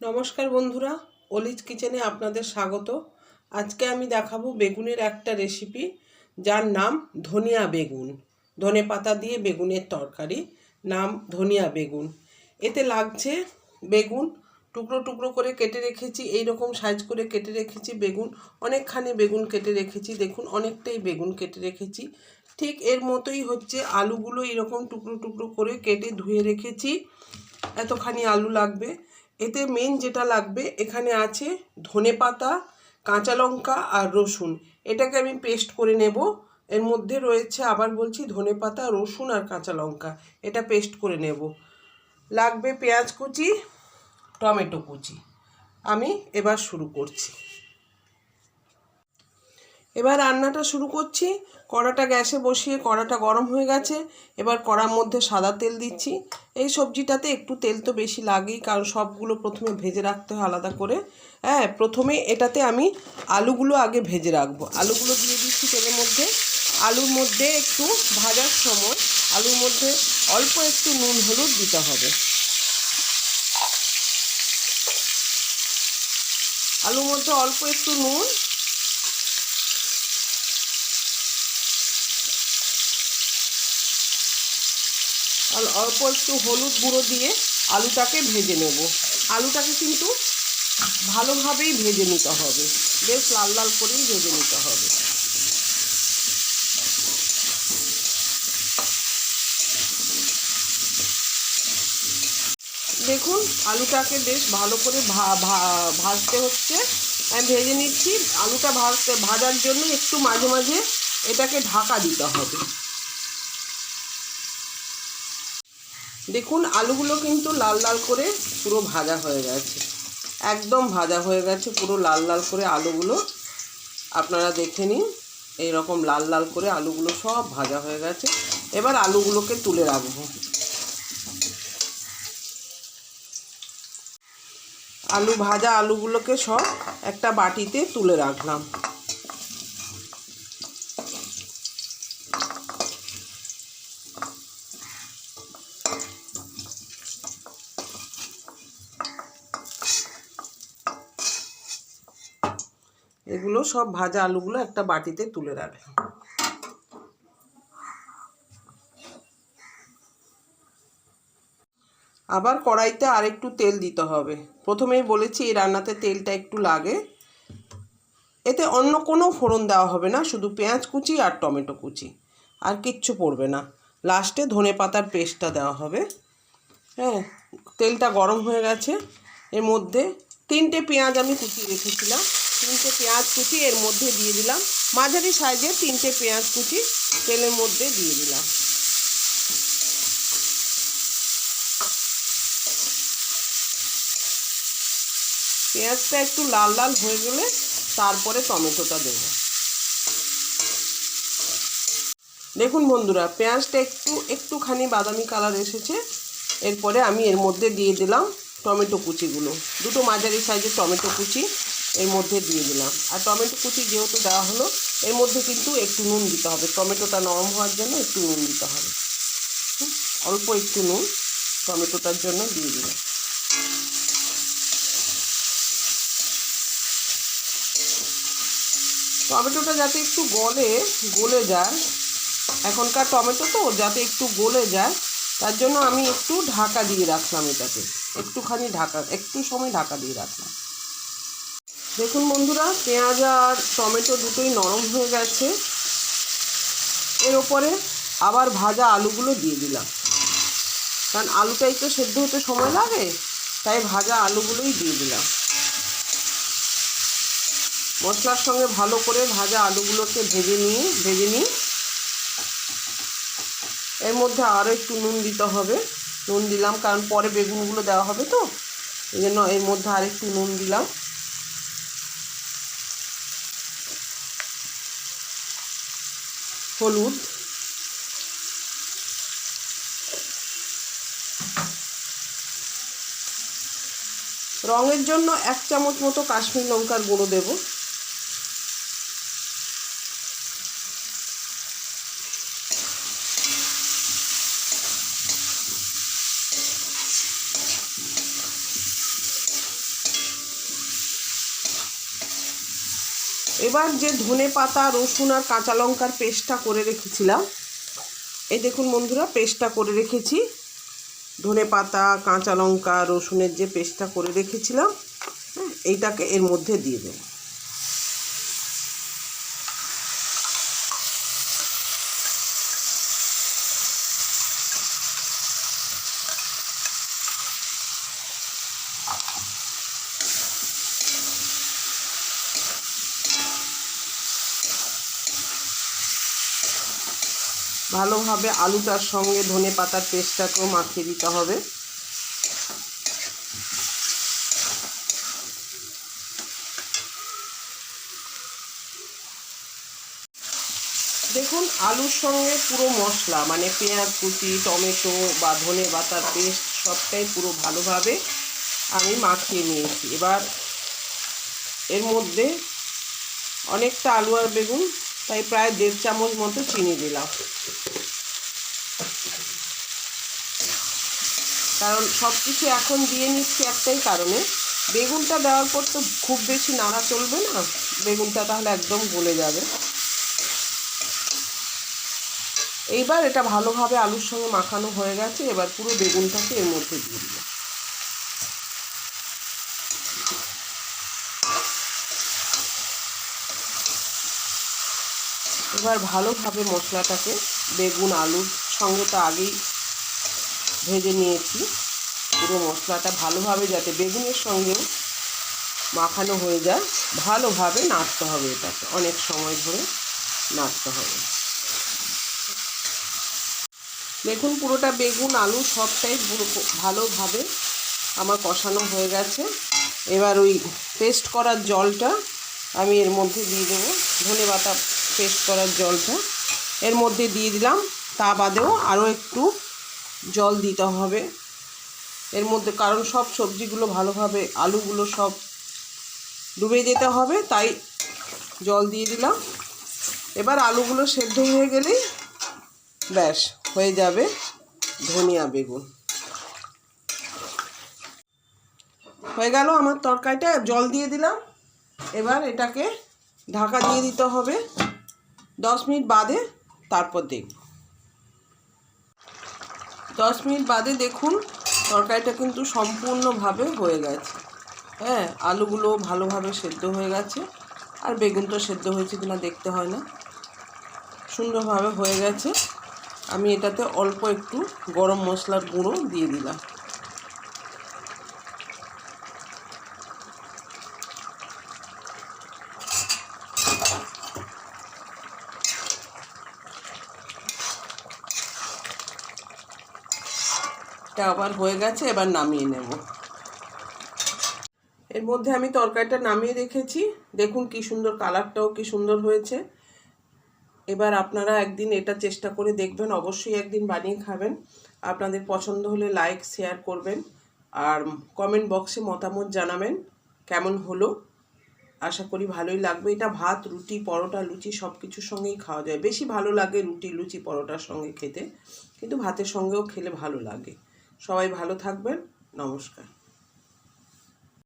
নমস্কার বন্ধুরা, অলিজ কিচেনে আপনাদের স্বাগত। আজকে আমি দেখাবো বেগুনের একটা রেসিপি, যার নাম ধনিয়া বেগুন। ধনে পাতা দিয়ে বেগুনের তরকারি, নাম ধনিয়া বেগুন। এতে লাগছে বেগুন, টুকরো টুকরো করে কেটে রেখেছি, এই রকম সাইজ করে কেটে রেখেছি বেগুন। অনেকখানি বেগুন কেটে রেখেছি, দেখুন অনেকটাই বেগুন কেটে রেখেছি। ঠিক এর মতোই হচ্ছে আলুগুলো, এরকম টুকরো টুকরো করে কেটে ধুয়ে রেখেছি। এতখানি আলু লাগবে। এতে মেন যেটা লাগবে, এখানে আছে ধনেপাতা, কাঁচা লঙ্কা আর রসুন। এটাকে আমি পেস্ট করে নেব। এর মধ্যে রয়েছে, আবার বলছি, ধনেপাতা, রসুন আর কাঁচা লঙ্কা। এটা পেস্ট করে নেব। লাগবে পেঁয়াজ কুচি, টমেটো কুচি। আমি এবার শুরু করছি। এবার রান্নাটা শুরু করছি। কড়াটা গ্যাসে বসিয়ে কড়াটা গরম হয়ে গেছে। এবার কড়ার মধ্যে সাদা তেল দিচ্ছি। এই সবজিটাতে একটু তেল তো বেশি লাগেই, কারণ সবগুলো প্রথমে ভেজে রাখতে হয় আলাদা করে। হ্যাঁ, প্রথমে এটাতে আমি আলুগুলো আগে ভেজে রাখবো। আলুগুলো দিয়ে দিচ্ছি তেলের মধ্যে। আলুর মধ্যে একটু ভাজার সময় আলুর মধ্যে অল্প একটু নুন হলুদ দিতে হবে। আলুর মধ্যে অল্প একটু নুন, আর অল্প একটু হলুদ গুঁড়ো দিয়ে আলুটাকে ভেজে নেব। আলুটাকে কিন্তু ভালোভাবেই ভেজে নিতে হবে, বেশ লাল লাল করেই ভেজে নিতে হবে। দেখুন আলুটাকে বেশ ভালো করে ভাজতে হচ্ছে। আমি ভেজে নিচ্ছি। আলুটা ভাজার জন্য একটু মাঝে মাঝে এটাকে ঢাকা দিতে হবে। দেখুন আলুগুলো কিন্তু লাল লাল করে পুরো ভাজা হয়ে গেছে, একদম ভাজা হয়ে গেছে পুরো লাল লাল করে আলুগুলো। আপনারা দেখে নিন, এইরকম লাল লাল করে আলুগুলো সব ভাজা হয়ে গেছে। এবার আলুগুলোকে তুলে রাখবো। ভাজা আলুগুলোকে সব একটা বাটিতে তুলে রাখলাম। এগুলো সব ভাজা আলুগুলো একটা বাটিতে তুলে রাখলাম। আবার কড়াইতে আরেকটু তেল দিতে হবে। প্রথমেই বলেছি এই রান্নাতে তেলটা একটু লাগে। এতে অন্য কোনো ফোড়ন দেওয়া হবে না, শুধু পেঁয়াজ কুচি আর টমেটো কুচি, আর কিচ্ছু পড়বে না। লাস্টে ধনে পাতার পেস্টটা দেওয়া হবে। হ্যাঁ, তেলটা গরম হয়ে গেছে। এর মধ্যে 3টে পেঁয়াজ আমি কুচিয়ে রেখেছিলাম, 3টে পেঁয়াজ কুচি এর মধ্যে দিয়ে দিলাম। মাঝারি সাইজের 3টে পেঁয়াজ কুচি তেলের মধ্যে দিয়ে দিলাম। পেঁয়াজটা একটু লাল লাল হয়ে গেলে তারপরে টমেটোটা দেব। দেখুন বন্ধুরা, পেঁয়াজটা একটুখানি বাদামি কালার এসেছে। এরপরে আমি এর মধ্যে দিয়ে দিলাম টমেটো কুচিগুলো। দুটো মাঝারি সাইজের টমেটো কুচি এর মধ্যে দিয়ে দিলাম। আর টমেটো কুচি যেহেতু দেওয়া হলো, এর মধ্যে কিন্তু একটু নুন দিতে হবে। টমেটোটা নরম হওয়ার জন্য একটু নুন দিতে হবে। অল্প একটু নুন টমেটোটার জন্য দিয়ে দিলাম। টমেটোটা যাতে একটু গলে যায়, এখনকার টমেটো তো, যাতে একটু গলে যায়, তার জন্য আমি একটু ঢাকা দিয়ে রাখলাম। এটাকে একটু সময় ঢাকা দিয়ে রাখলাম। দেখুন বন্ধুরা, পেঁয়াজ আর টমেটো দুটোই নরম হয়ে গেছে। এর ওপরে আবার ভাজা আলুগুলো দিয়ে দিলাম, কারণ আলুটাই তো সেদ্ধ হতে সময় লাগে, তাই ভাজা আলুগুলোই দিয়ে দিলাম। মশলার সঙ্গে ভালো করে ভাজা আলুগুলোকে ভেজে নিই। এর মধ্যে আরও একটু নুন দিতে হবে। নুন দিলাম কারণ পরে বেগুনগুলো দেওয়া হবে তো, এই জন্য এর মধ্যে আরেকটু নুন দিলাম। হলুদ, রঙের জন্য 1 চামচ মতো কাশ্মীর লঙ্কার গুঁড়ো দেব। এবার যে ধনে পাতা, রসুন আর কাঁচা লঙ্কার পেস্টটা করে রেখেছিলাম, এই দেখুন বন্ধুরা, পেস্টটা করে রেখেছি। ধনে পাতা, কাঁচা লঙ্কা, রসুনের যে পেস্টটা করে রেখেছিলাম, এইটাকে এর মধ্যে দিয়ে দেব। ভালোভাবে আলুটার সঙ্গে ধনে পাতার পেস্টটাকেও মাখিয়ে দিতে হবে। দেখুন আলুর সঙ্গে পুরো মশলা মানে পেঁয়াজ কুচি, টমেটো বা ধনে পাতার পেস্ট সবটাই পুরো ভালোভাবে আমি মাখিয়ে নিয়েছি। এবার এর মধ্যে অনেকটা আলু আর বেগুন, তাই প্রায় 1.5 চামচ মতো চিনি দিলাম, কারণ সব কিছু এখন দিয়ে নিচ্ছি একটাই কারণে, বেগুনটা দেওয়ার পর তো খুব বেশি নাড়া চলবে না, বেগুনটা তাহলে একদম গলে যাবে। এইবার এটা ভালোভাবে আলুর সঙ্গে মাখানো হয়ে গেছে। এবার পুরো বেগুনটাকে এর মধ্যে দিয়ে দিলাম। এবার ভালোভাবে মশলাটাকে, বেগুন আলুর সঙ্গে তো আগেই ভেজে নিয়েছি, পুরো মশলাটা ভালোভাবে যাতে বেগুনের সঙ্গেও মাখানো হয়ে যায়, ভালোভাবে নাড়তে হবে। এটাকে অনেক সময় ধরে নাড়তে হবে। দেখুন পুরোটা বেগুন আলু সবটাই পুরো ভালোভাবে আমার কষানো হয়ে গেছে। এবার ওই পেস্ট করার জলটা আমি এর মধ্যে দিয়ে দেবো, ধনে পাতা পেস্ট করার জলটা এর মধ্যে দিয়ে দিলাম। তা বাদেও আরও একটু জল দিতে হবে এর মধ্যে, কারণ সব সবজিগুলো ভালোভাবে, আলুগুলো সব ডুবে যেতে হবে, তাই জল দিয়ে দিলাম। এবার আলুগুলো সেদ্ধ হয়ে গেলেই ব্যাস হয়ে যাবে ধনিয়া বেগুন। হয়ে গেল আমার তরকারিটা, জল দিয়ে দিলাম। এবার এটাকে ঢাকা দিয়ে দিতে হবে 10 মিনিট বাদে, তারপর দেখব। 10 মিনিট বাদে দেখুন তরকারিটা কিন্তু সম্পূর্ণভাবে হয়ে গেছে। হ্যাঁ, আলুগুলো ভালোভাবে সেদ্ধ হয়ে গেছে, আর বেগুনটা সেদ্ধ হয়েছে কিনা দেখতে হয় না, সুন্দরভাবে হয়ে গেছে। আমি এটাতে অল্প একটু গরম মশলার গুঁড়ো দিয়ে দিলাম। এটা আবার হয়ে গেছে, এবার নামিয়ে নেব। এর মধ্যে আমি তরকারিটা নামিয়ে রেখেছি, দেখুন কি সুন্দর কালারটাও কি সুন্দর হয়েছে। এবার আপনারা একদিন এটা চেষ্টা করে দেখবেন, অবশ্যই একদিন বানিয়ে খাবেন। আপনাদের পছন্দ হলে লাইক শেয়ার করবেন, আর কমেন্ট বক্সে মতামত জানাবেন কেমন হলো। আশা করি ভালোই লাগবে। এটা ভাত, রুটি, পরোটা, লুচি সব কিছুর সঙ্গেই খাওয়া যায়। বেশি ভালো লাগে রুটি, লুচি, পরোটার সঙ্গে খেতে, কিন্তু ভাতের সঙ্গেও খেলে ভালো লাগে। সবাই ভালো থাকবেন, নমস্কার।